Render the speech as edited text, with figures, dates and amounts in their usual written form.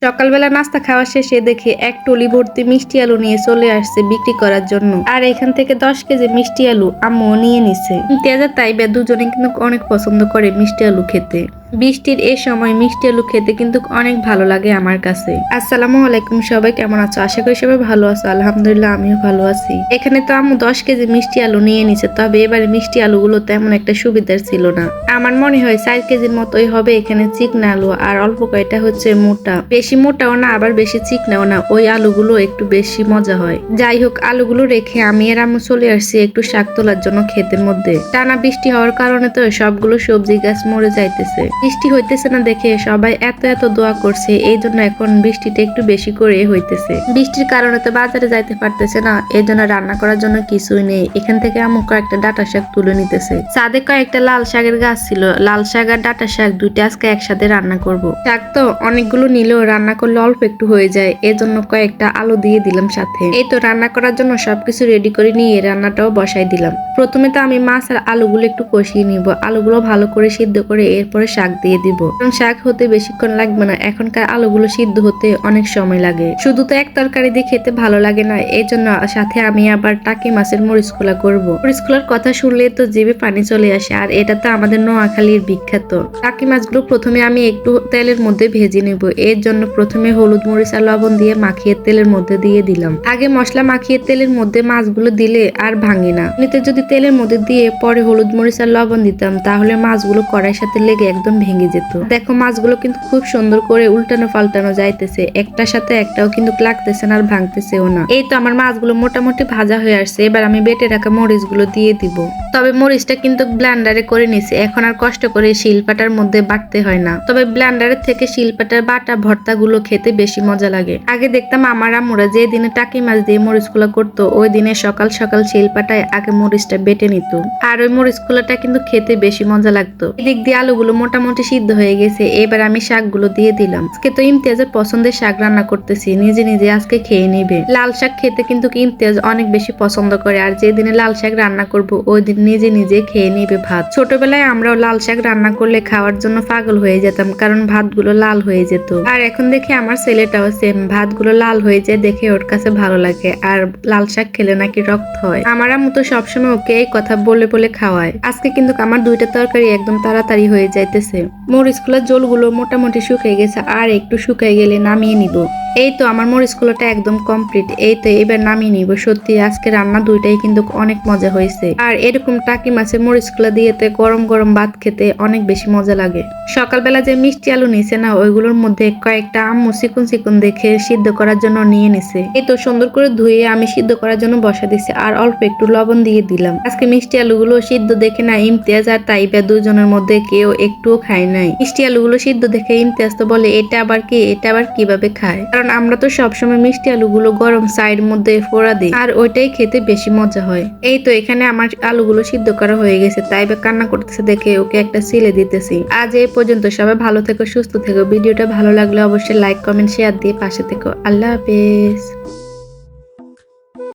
সকালবেলা নাস্তা খাওয়া শেষে দেখি এক টলি ভর্তি মিষ্টি আলু নিয়ে চলে আসছে বিক্রি করার জন্য। আর এখান থেকে 10 কেজি মিষ্টি আলু আম্মু নিয়ে নিছে। তেজা তাইবা দুজনে কিন্তু অনেক পছন্দ করে মিষ্টি আলু খেতে। বৃষ্টির এই সময় মিষ্টি আলু খেতে কিন্তু অনেক ভালো লাগে আমার কাছে। আসসালামু আলাইকুম, সবাই কেমন আছো? আশা করি সবাই ভালো আছো। আলহামদুলিল্লাহ আমিও ভালো আছি। এখানে তো আম্মু 10 কেজি মিষ্টি আলু নিয়ে নিছে, তবে এবারে মিষ্টি আলুগুলো তেমন একটা সুবিধার ছিল না। আমার মনে হয় 4 কেজির মতোই হবে। এখানে চিকনা আলু আর অল্প কয়টা হচ্ছে মোটা, বেশি মোটাও না আবার বেশি চিকনাও না, ওই আলুগুলো একটু বেশি মজা হয়। যাই হোক, আলুগুলো রেখে আমি আর আম্মু চলে আসছি একটু শাক তোলার জন্য ক্ষেতের মধ্যে। টানা বৃষ্টি হওয়ার কারণে তো সবগুলো সবজি গাছ মরে যাইতেছে। বৃষ্টি হইতেছে না দেখে সবাই এত এত দোয়া করছে, এই জন্য এখন বৃষ্টিটা একটু বেশি করে হইতেছে। বৃষ্টির কারণে তো বাজারে যাইতে পারতেছে না, এই জন্য রান্না করার জন্য কিছুই নেই। এখান থেকে আম্মু কয়েকটা ডাটা শাক তুলে নিতেছে। ছাদে কয়েকটা লাল শাকের গাছ ছিল, লাল শাক আর ডাটা শাক দুইটা আজকে একসাথে রান্না করব। শাক তো অনেকগুলো নিলেও রান্না করলে অল্প একটু হয়ে যায়, এজন্য কয়েকটা আলু দিয়ে দিলাম সাথে। এই তো রান্না করার জন্য সবকিছু রেডি করে নিয়ে রান্নাটাও বসাই দিলাম। প্রথমে তো আমি মাছ আর আলুগুলো একটু কষিয়ে নিব। আলুগুলো ভালো করে সিদ্ধ করে এরপরে শাক দিয়ে দিব। কারণ শাক হতে বেশিক্ষণ লাগবে না, এখনকার আলুগুলো সিদ্ধ হতে অনেক সময় লাগে। শুধু তো এক তরকারি দিয়ে খেতে ভালো লাগে না, এই জন্য সাথে আমি আবার টাকি মাছের মরিচ খোলা করবো। মরিচ খোলার কথা শুনলে তো জিভে পানি চলে আসে, আর এটা তো আমাদের নোয়াখালীর বিখ্যাত। টাকি মাছগুলো প্রথমে আমি একটু তেলের মধ্যে ভেজে নেব। এর জন্য প্রথমে হলুদ মরিচ আর লবণ দিয়ে মাখিয়ে তেলের মধ্যে দিয়ে দিলাম। আগে মশলা মাখিয়ে তেলের মধ্যে মাছগুলো দিলে আর ভাঙে না। এমনিতে যদি তেলের মধ্যে দিয়ে পরে হলুদ মরিচ আর লবণ দিতাম তাহলে মাছগুলো কড়াইয়ের সাথে লেগে একদম ভেঙে যেত। দেখো মাছগুলো কিন্তু খুব সুন্দর করে উল্টানো পাল্টানো যাইতেছে, একটার সাথে একটাও কিন্তু লাগতেছে না আর ভাঙতেছেও না। এই তো আমার মাছগুলো মোটামুটি ভাজা হয়ে আসছে। এবার আমি বেটে রাখা মরিচগুলো দিয়ে দিব। তবে মরিচটা কিন্তু ব্লেন্ডারে করে নিছি, এখন আর কষ্ট করে শিলপাটার মধ্যে বাটতে হয় না। তবে ব্লেন্ডারের থেকে শিলপাটার বাটা ভর্তাগুলো খেতে বেশি মজা লাগে। আগে দেখতাম আমার আম্মুরা যে দিনে টাকি মাছ দিয়ে মরিচ খোলা করতো, ওই দিনে সকাল সকাল শিলপাটায় আগে মরিচটা বেটে নিত, আর ওই মরিচ খোলাটা কিন্তু খেতে বেশি মজা লাগতো। এদিক দিয়ে আলুগুলো মোটামুটি সিদ্ধ হয়ে গেছে, এবার আমি শাকগুলো দিয়ে দিলাম। আজকে তো ইমতিয়াজের পছন্দের শাক রান্না করতেছি, নিজে নিজে আজকে খেয়ে নিবে। লাল শাক খেতে কিন্তু ইমতিয়াজ অনেক বেশি পছন্দ করে, আর যে দিনে লাল শাক রান্না করব ওই দিন নিজে নিজে খেয়ে নিবে ভাত। ছোটবেলায় আমরাও লাল শাক রান্না করলে খাওয়ার জন্য পাগল হয়ে যেতাম, কারণ ভাতগুলো লাল হয়ে যেত। আর এখন দেখি আমার ছেলেটাও সেম, ভাতগুলো লাল হয়ে যায় দেখে ওর কাছে ভালো লাগে, আর লাল শাক খেলে নাকি রক্ত হয়। আমার আম্মু তো সবসময় ওকে এই কথা বলে বলে খাওয়ায়। আজকে কিন্তু আমার দুইটা তরকারি একদম তাড়াতাড়ি হয়ে যাইতেছে। মরিচগুলোর জলগুলো মোটামুটি শুকিয়ে গেছে, আর একটু শুকিয়ে গেলে নামিয়ে নিব। এই তো আমার মরিচগুলোটা একদম কমপ্লিট। এই তো এবার নামিয়ে নিব। সত্যি আজকে রান্না দুইটাই কিন্তু অনেক মজা হয়েছে, আর এরকম টাকি মাছের মরিচগুলো দিয়েতে গরম গরম ভাত খেতে অনেক বেশি মজা লাগে। সকালবেলা যে মিষ্টি আলু নিছে না, ওইগুলোর মধ্যে কয়েকটা আম্মু চিকন চিকন দেখে সিদ্ধ করার জন্য নিয়ে নিছে। এই তো সুন্দর করে ধুয়ে আমি সিদ্ধ করার জন্য বসা দিছি, আর অল্প একটু লবণ দিয়ে দিলাম। আজকে মিষ্টি আলুগুলো সিদ্ধ দেখে না ইমতিয়াজ আর তাইবা দুজনের মধ্যে কেউ একটুও খায় নাই। মিষ্টি আলুগুলো সিদ্ধ দেখে ইমতিয়াজ তো বলে এটা আবার কি, এটা আবার কিভাবে খায়, কারণ আমরা তো সবসময় মিষ্টি আলুগুলো গরম চায়ের মধ্যে ফোড়া দিই, আর ওইটাই খেতে বেশি মজা হয়। এই তো এখানে আমার আলুগুলো সিদ্ধ করা হয়ে গেছে, তাইবা কান্না করতেছে দেখে ওকে একটা সিলে দিতেছি। আজ এই পর্যন্ত, সবাই ভালো থেকো, সুস্থ থেকো। ভিডিওটা ভালো লাগলে অবশ্যই লাইক কমেন্ট শেয়ার দিয়ে পাশে থেকো। আল্লাহ হাফেজ।